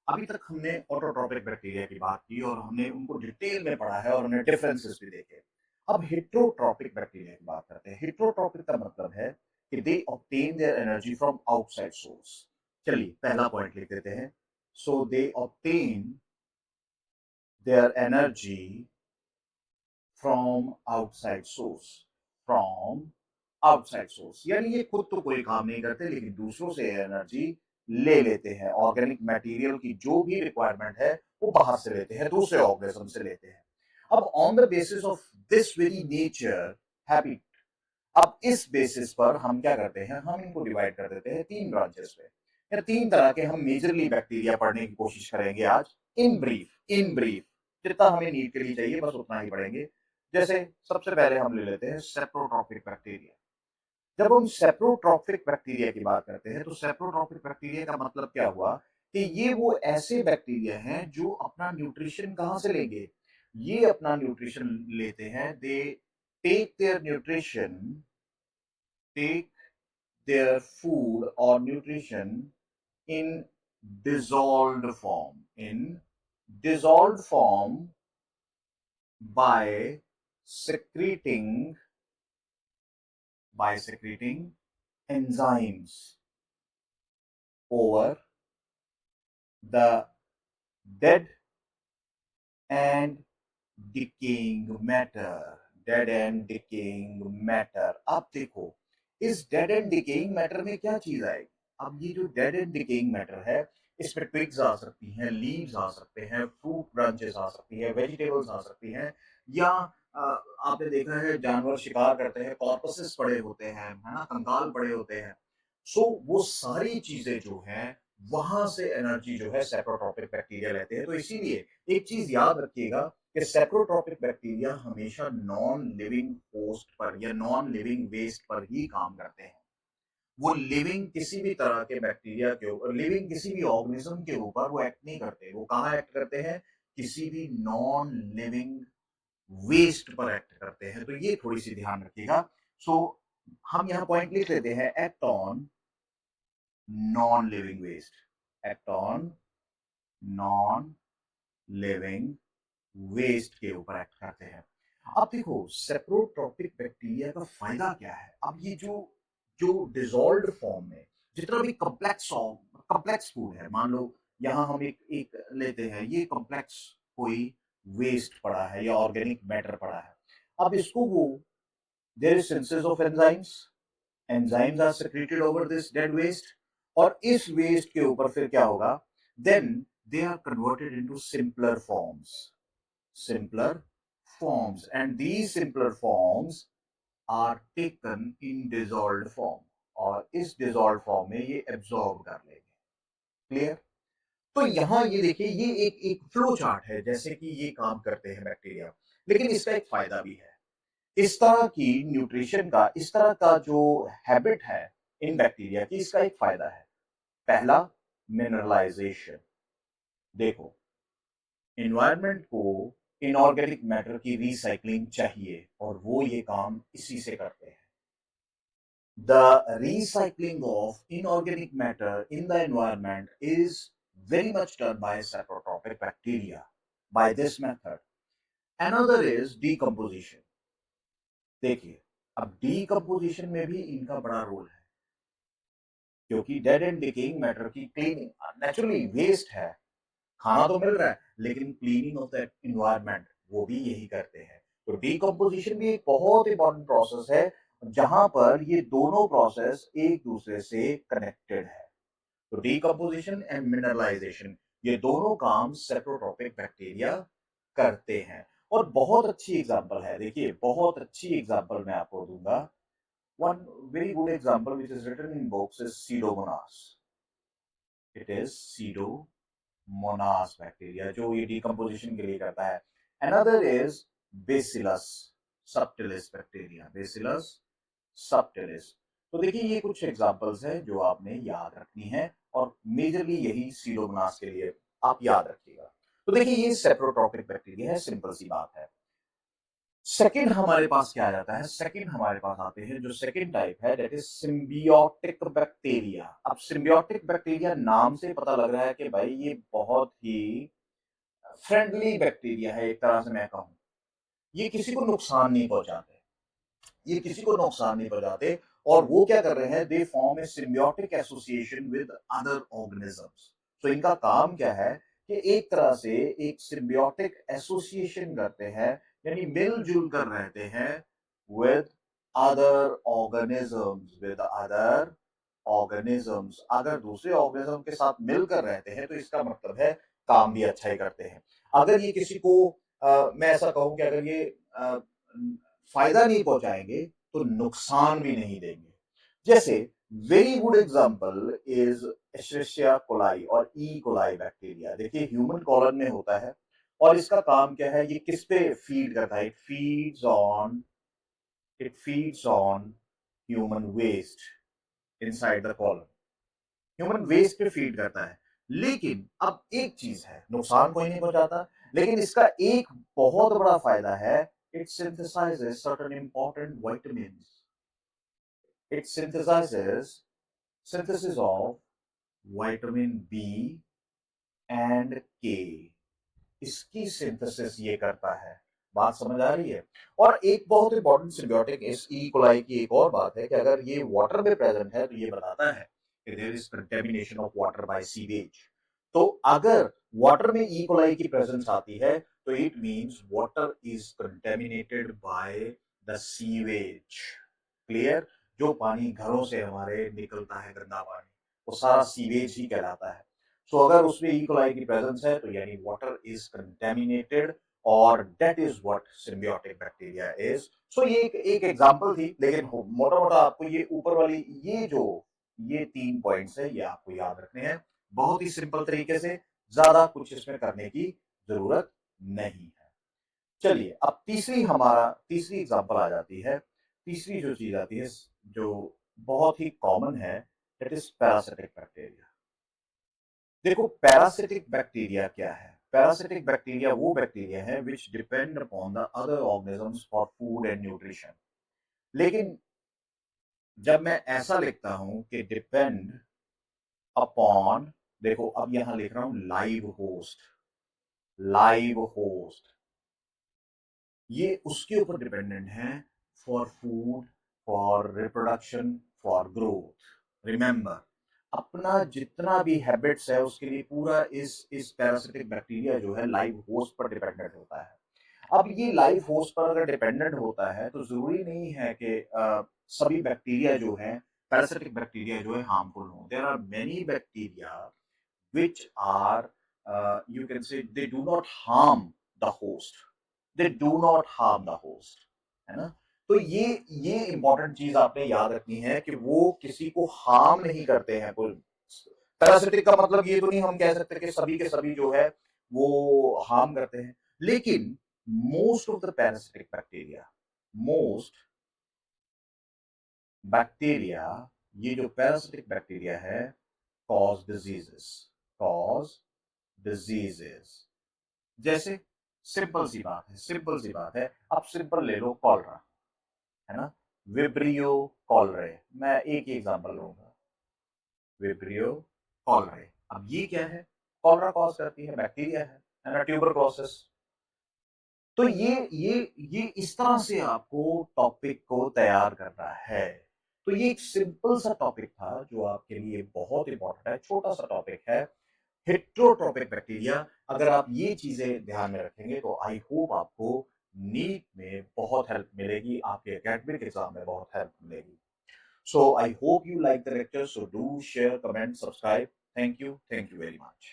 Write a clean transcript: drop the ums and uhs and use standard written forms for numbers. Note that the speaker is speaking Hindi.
अभी तक हमने ऑटोट्रॉपिक बैक्टीरिया की बात की और हमने उनको डिटेल में पढ़ा है और हमने डिफरेंसेस भी देखे। अब हेटेरोट्रॉपिक बैक्टीरिया की बात करते हैं। हेटेरोट्रॉपिक का मतलब है कि they obtain their energy from outside source. चलिए पहला पॉइंट लिख देते हैं। So they obtain their energy from outside source. From outside source यानी ये खुद तो कोई काम नहीं करते लेकिन दूसरों से एनर्जी ले लेते हैं। ऑर्गेनिक मटेरियल की जो भी रिक्वायरमेंट है वो बाहर से लेते हैं, दूसरे ऑर्गेनिज्म से लेते हैं। अब on the basis of this very nature habit, अब इस बेसिस पर हम क्या करते हैं, हम इनको डिवाइड कर देते हैं तीन ब्रांचेस में। या तीन तरह के हम मेजरली बैक्टीरिया पढ़ने की कोशिश करेंगे आज। इन ब्रीफ जितना हमें नीड के लिए चाहिए बस उतना ही पढ़ेंगे। जैसे सबसे पहले हम ले लेते हैं सेप्रोट्रॉपिक बैक्टीरिया। जब हम सेप्रोट्रॉपिक बैक्टीरिया की बात करते हैं तो सेप्रोट्रॉपिक बैक्टीरिया का मतलब क्या हुआ कि ये वो ऐसे बैक्टीरिया हैं जो अपना न्यूट्रिशन कहां से लेंगे, ये अपना न्यूट्रिशन लेते हैं, they take their nutrition, take their food or nutrition in dissolved form, in dissolved form by secreting secreting enzymes over the dead and decaying matter, dead and decaying matter। अब देखो इस डेड एंड डिकेइंग मैटर में क्या चीज आएगी। अब ये जो डेड एंड डिकेइंग मैटर है इसमें ट्विग्स आ सकती हैं, लीव्स आ सकते हैं, फ्रूट ब्रांचेस आ सकती है, वेजिटेबल्स आ सकती हैं, या आपने देखा है जानवर शिकार करते हैं, कॉर्पसेस पड़े होते हैं, है ना, कंकाल पड़े होते हैं। सो वो सारी चीजें जो हैं वहां से एनर्जी जो है सेप्रोट्रॉपिक बैक्टीरिया लेते हैं। तो इसीलिए एक चीज याद रखिएगा कि सेप्रोट्रॉपिक बैक्टीरिया हमेशा नॉन लिविंग होस्ट पर या नॉन लिविंग वेस्ट पर ही काम करते हैं। वो लिविंग किसी भी तरह के बैक्टीरिया के ऊपर, लिविंग किसी भी ऑर्गेनिज्म के ऊपर वो एक्ट नहीं करते। वो कहाँ एक्ट करते हैं, किसी भी नॉन लिविंग वेस्ट पर एक्ट करते हैं। तो ये थोड़ी सी ध्यान रखिएगा। सो हम यहाँ पॉइंट लिख लेते हैं, act on non living waste, act on non living waste के ऊपर एक्ट करते हैं। अब देखो सेप्रोट्रॉपिक बैक्टीरिया का फायदा क्या है। अब ये जो जो डिसॉल्व्ड फॉर्म में जितना भी कॉम्प्लेक्स फूड है, मान लो यहाँ हम एक एक लेते हैं, ये कॉम्प्लेक्स कोई वेस्ट पड़ा है या ऑर्गेनिक मैटर पड़ा है। अब इसको वो, there is synthesis of enzymes, enzymes are secreted over this dead waste, और इस वेस्ट के ऊपर फिर क्या होगा, then they are converted into simpler forms and these simpler forms are taken in dissolved form, और इस dissolved form में ये absorb कर लेंगे। क्लियर। तो यहां ये देखिए, ये एक एक फ्लो चार्ट है जैसे कि ये काम करते हैं बैक्टीरिया। लेकिन इसका एक फायदा भी है, इस तरह की न्यूट्रिशन का, इस तरह का जो हैबिट है इन बैक्टीरिया की, इसका एक फायदा है। पहला, मिनरलाइजेशन। देखो इन्वायरमेंट को इनऑर्गेनिक मैटर की रिसाइकलिंग चाहिए और वो ये काम इसी से करते हैं। The recycling of inorganic matter in the environment is very much done by saprotrophic bacteria by this method. Another is decomposition। देखिए अब decomposition में भी इनका बड़ा रोल है, क्योंकि डेड एंड डिकेइंग मैटर की क्लीनिंग, नेचुरली वेस्ट है, खाना तो मिल रहा है लेकिन क्लीनिंग ऑफ द एनवायरनमेंट वो भी यही करते हैं। तो डिकम्पोजिशन भी एक बहुत इंपॉर्टेंट प्रोसेस है जहां पर ये दोनों प्रोसेस एक दूसरे से कनेक्टेड है। तो डिकम्पोजिशन एंड मिनरलाइजेशन, ये दोनों काम सेप्रोट्रॉपिक बैक्टीरिया करते हैं। और बहुत अच्छी एग्जांपल है, देखिए बहुत अच्छी एग्जांपल मैं आपको दूंगा। One very good example which is written in books is pseudomonas. It is pseudomonas bacteria जो ये डिकम्पोजिशन के लिए करता है। Another is bacillus subtilis bacteria, bacillus subtilis. तो देखिए ये कुछ एग्जांपल्स हैं जो आपने याद रखनी है और मेजरली यही सीडोमोनास के लिए आप याद रखिएगा। तो देखिए ये सेप्रोट्रॉपिक बैक्टीरिया है, सिंपल सी बात है। सेकंड हमारे पास क्या आ जाता है, सेकंड हमारे पास आते हैं जो सेकंड टाइप है, दैट इज सिम्बियोटिक बैक्टीरिया। अब सिम्बियोटिक बैक्टीरिया नाम से पता लग रहा है कि भाई ये बहुत ही फ्रेंडली बैक्टीरिया है, एक तरह से मैं कहूं। ये किसी को नुकसान नहीं पहुंचाते, ये किसी को नुकसान नहीं पहुंचाते। और वो क्या कर रहे हैं, they form A symbiotic association with other organisms. तो इनका काम क्या है कि एक तरह से एक सिम्बियोटिक एसोसिएशन करते हैं, यानी मिलजुल कर रहते हैं with other organisms, with other organisms. अगर दूसरे ऑर्गेनिज्म के साथ मिलकर रहते हैं तो इसका मतलब है काम भी अच्छा ही करते हैं। अगर ये किसी को मैं ऐसा कहूं कि अगर ये फायदा नहीं पहुंचाएंगे तो नुकसान भी नहीं देंगे। जैसे very good example is Escherichia coli और ई कोलाई बैक्टीरिया। देखिए ह्यूमन कॉलन में होता है और इसका काम क्या है, ये किस पे फीड करता है, it feeds on human waste inside the colon, human waste पे फीड करता है। लेकिन अब एक चीज है, नुकसान कोई नहीं पहुंचाता, लेकिन इसका एक बहुत बड़ा फायदा है, it synthesises certain important vitamins, it synthesises synthesis of vitamin B and K, इसकी सिंथेसिस ये करता है। बात समझ आ रही है। और एक बहुत इंपॉर्टेंट सिम्बियोटिक इस ई कोलाई की एक और बात है कि अगर ये वाटर में प्रेजेंट है तो ये बताता है कि there is contamination of water by sewage. तो अगर वाटर में ई कोलाई की प्रेजेंस आती है तो it means water is contaminated by the sewage. Clear? जो पानी घरों से हमारे निकलता है, गंदा पानी, वो सारा सीवेज ही कहलाता है। सो अगर उसमें ई कोलाई की प्रेजेंस है तो यानी वाटर इज कंटेमिनेटेड, और that is what symbiotic bacteria is. So ये एक एग्जांपल थी, लेकिन मोटा मोटा आपको ये ऊपर वाली ये 3 पॉइंट्स है, ये आपको याद रखने हैं बहुत ही सिंपल तरीके से, ज्यादा कुछ इसमें करने की जरूरत नहीं है। चलिए अब तीसरी एग्जांपल आ जाती है। तीसरी जो चीज आती है जो बहुत ही कॉमन है, दैट इज पैरासिटिक बैक्टीरिया। देखो पैरासिटिक बैक्टीरिया क्या है, पैरासिटिक बैक्टीरिया वो बैक्टीरिया है विच depend upon the other organisms for food and nutrition. लेकिन जब मैं ऐसा लिखता हूं कि डिपेंड अपॉन, देखो अब यहां लिख रहा हूं लाइव होस्ट, लाइव होस्ट, ये उसके ऊपर डिपेंडेंट है for food, for reproduction, for growth. Remember, अपना जितना भी हैबिट्स है उसके लिए पूरा इस पैरासिटिक बैक्टीरिया जो है लाइव होस्ट पर डिपेंडेंट होता है। अब ये लाइव होस्ट पर अगर डिपेंडेंट होता है तो जरूरी नहीं है कि सभी बैक्टीरिया जो है, पैरासिटिक बैक्टीरिया जो है हार्मफुल हो। There are many bacteria which are you can say they do not harm the host, they do not harm the host, है ना। तो ये इंपॉर्टेंट चीज आपने याद रखनी है कि वो किसी को हार्म नहीं करते हैं। कोई पैरासिटिक का मतलब ये तो नहीं हम कह सकते कि सभी के सभी जो है वो हार्म करते हैं, लेकिन most of the parasitic bacteria, most bacteria, ये जो पैरासिटिक बैक्टीरिया है कॉज डिजीजेस, कॉज डिजीजेस। जैसे सिंपल सी बात है, सिंपल सी बात है, आप सिंपल ले लो कॉलरा, है ना, विब्रियो कॉलरे, मैं एक ही एग्जांपल लूंगा, विब्रियो कॉलरे। अब ये क्या है, कॉलरा कॉज करती है, बैक्टीरिया है ना, ट्यूबरक्लोसिस। तो ये इस तरह से आपको टॉपिक को तैयार करना है। तो ये एक सिंपल सा टॉपिक था जो आपके लिए बहुत इंपॉर्टेंट है, छोटा सा टॉपिक है, हेट्रोट्रोपिक बैक्टीरिया। अगर आप ये चीजें ध्यान में रखेंगे तो आई होप आपको नीट में बहुत हेल्प मिलेगी, आपके एकेडमिक एग्जाम में बहुत हेल्प मिलेगी। So I hope you like the lecture, so do share, comment, subscribe. Thank you very much.